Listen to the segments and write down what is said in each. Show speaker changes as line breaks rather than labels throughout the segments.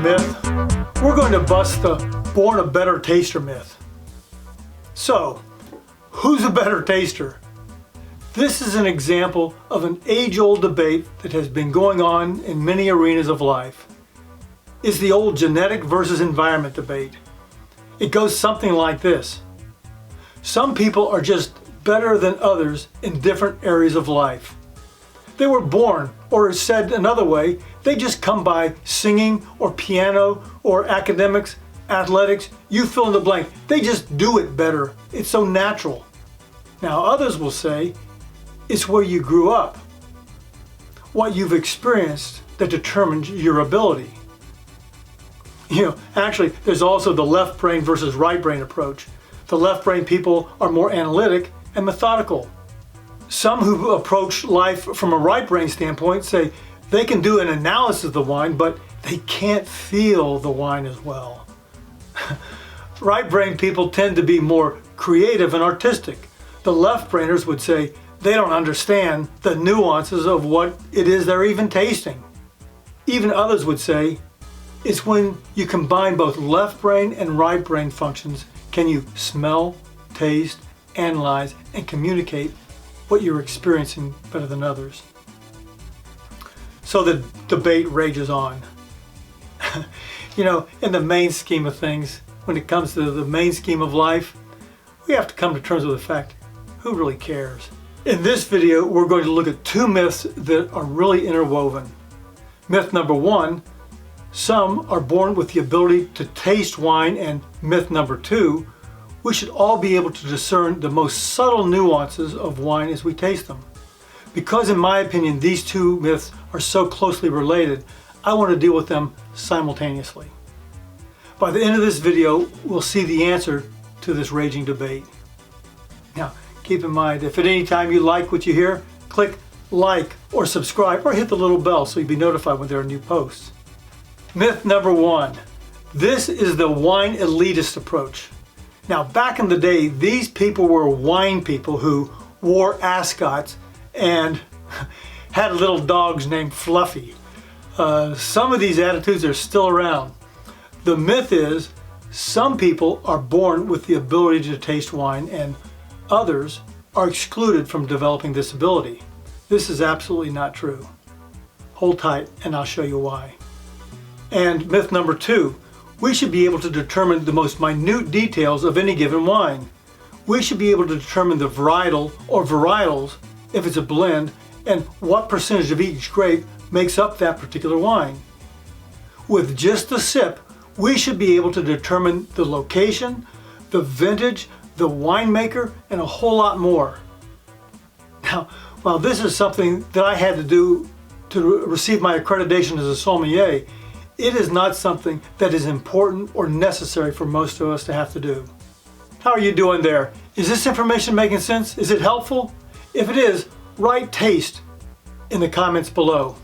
myth, we're going to bust the born a better taster myth. So, who's a better taster? This is an example of an age-old debate that has been going on in many arenas of life. It's the old genetic versus environment debate. It goes something like this. Some people are just better than others in different areas of life. They were born, or said another way, they just come by singing or piano or academics, athletics, you fill in the blank. They just do it better. It's so natural. Now others will say, it's where you grew up, what you've experienced that determines your ability. Actually, there's also the left brain versus right brain approach. The left brain people are more analytic and methodical. Some who approach life from a right brain standpoint say they can do an analysis of the wine, but they can't feel the wine as well. Right brain people tend to be more creative and artistic. The left brainers would say they don't understand the nuances of what it is they're even tasting. Even others would say it's when you combine both left brain and right brain functions can you smell, taste, analyze, and communicate what you're experiencing better than others. So the debate rages on. In the main scheme of things, when it comes to the main scheme of life, we have to come to terms with the fact, who really cares? In this video, we're going to look at two myths that are really interwoven. Myth number one, some are born with the ability to taste wine, and myth number two, we should all be able to discern the most subtle nuances of wine as we taste them. Because in my opinion, these two myths are so closely related, I want to deal with them simultaneously. By the end of this video, we'll see the answer to this raging debate. Now, keep in mind, if at any time you like what you hear, click like or subscribe or hit the little bell so you'll be notified when there are new posts. Myth number one, this is the wine elitist approach. Now, back in the day, these people were wine people who wore ascots and had little dogs named Fluffy. Some of these attitudes are still around. The myth is some people are born with the ability to taste wine and others are excluded from developing this ability. This is absolutely not true. Hold tight and I'll show you why. And myth number two, we should be able to determine the most minute details of any given wine. We should be able to determine the varietal or varietals, if it's a blend, and what percentage of each grape makes up that particular wine. With just a sip, we should be able to determine the location, the vintage, the winemaker, and a whole lot more. Now, while this is something that I had to do to receive my accreditation as a sommelier, it is not something that is important or necessary for most of us to have to do. How are you doing there? Is this information making sense? Is it helpful? If it is, write taste in the comments below.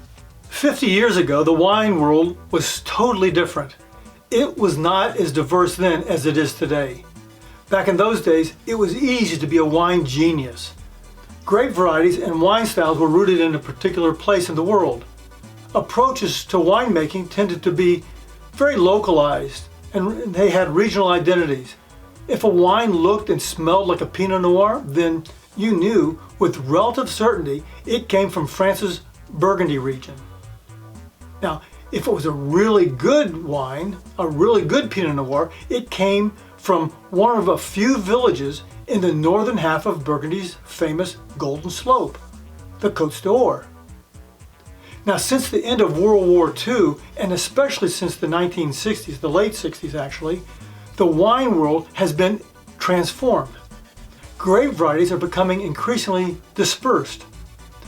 50 years ago, the wine world was totally different. It was not as diverse then as it is today. Back in those days, it was easy to be a wine genius. Grape varieties and wine styles were rooted in a particular place in the world. Approaches to winemaking tended to be very localized and they had regional identities. If a wine looked and smelled like a Pinot Noir, then you knew with relative certainty it came from France's Burgundy region. Now, if it was a really good wine, a really good Pinot Noir, it came from one of a few villages in the northern half of Burgundy's famous Golden Slope, the Côte d'Or. Now, since the end of World War II, and especially since the 1960s, the late 60s actually, the wine world has been transformed. Grape varieties are becoming increasingly dispersed.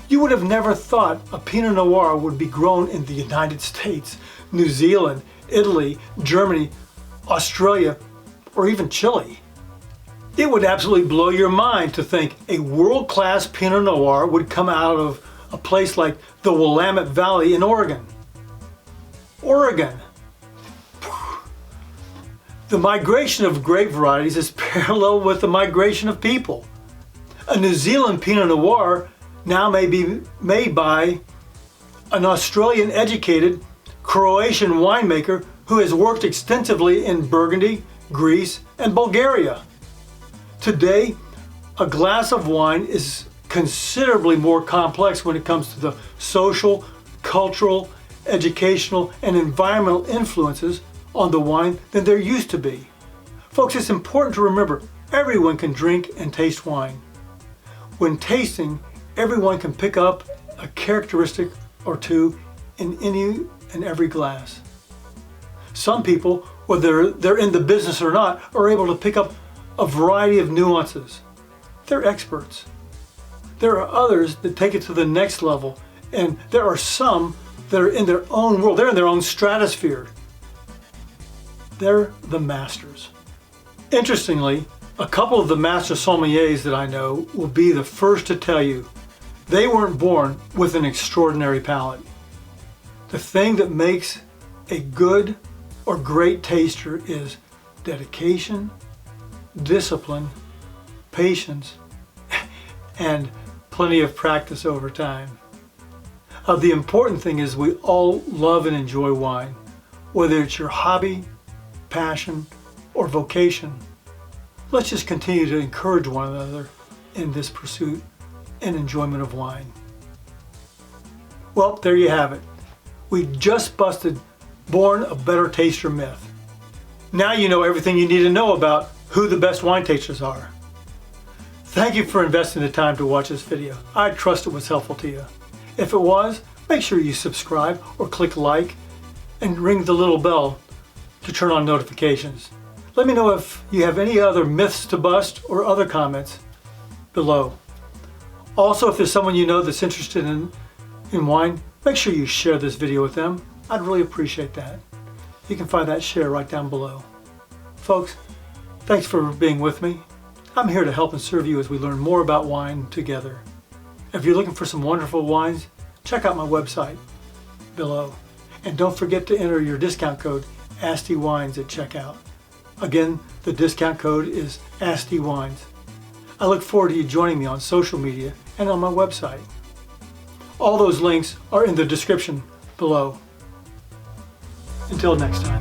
You would have never thought a Pinot Noir would be grown in the United States, New Zealand, Italy, Germany, Australia, or even Chile. It would absolutely blow your mind to think a world-class Pinot Noir would come out of a place like the Willamette Valley in Oregon. Oregon. The migration of grape varieties is parallel with the migration of people. A New Zealand Pinot Noir now may be made by an Australian educated Croatian winemaker who has worked extensively in Burgundy, Greece, and Bulgaria. Today, a glass of wine is considerably more complex when it comes to the social, cultural, educational, and environmental influences on the wine than there used to be. Folks, it's important to remember everyone can drink and taste wine. When tasting, everyone can pick up a characteristic or two in any and every glass. Some people, whether they're in the business or not, are able to pick up a variety of nuances. They're experts. There are others that take it to the next level, and there are some that are in their own world. They're in their own stratosphere. They're the masters. Interestingly, a couple of the master sommeliers that I know will be the first to tell you they weren't born with an extraordinary palate. The thing that makes a good or great taster is dedication, discipline, patience, and plenty of practice over time. The important thing is we all love and enjoy wine, whether it's your hobby, passion, or vocation. Let's just continue to encourage one another in this pursuit and enjoyment of wine. Well, there you have it. We just busted Born a Better Taster myth. Now you know everything you need to know about who the best wine tasters are. Thank you for investing the time to watch this video. I trust it was helpful to you. If it was, make sure you subscribe or click like and ring the little bell to turn on notifications. Let me know if you have any other myths to bust or other comments below. Also, if there's someone you know that's interested in wine, make sure you share this video with them. I'd really appreciate that. You can find that share right down below. Folks, thanks for being with me. I'm here to help and serve you as we learn more about wine together. If you're looking for some wonderful wines, check out my website below. And don't forget to enter your discount code ASTIWines at checkout. Again, the discount code is ASTIWines. I look forward to you joining me on social media and on my website. All those links are in the description below. Until next time.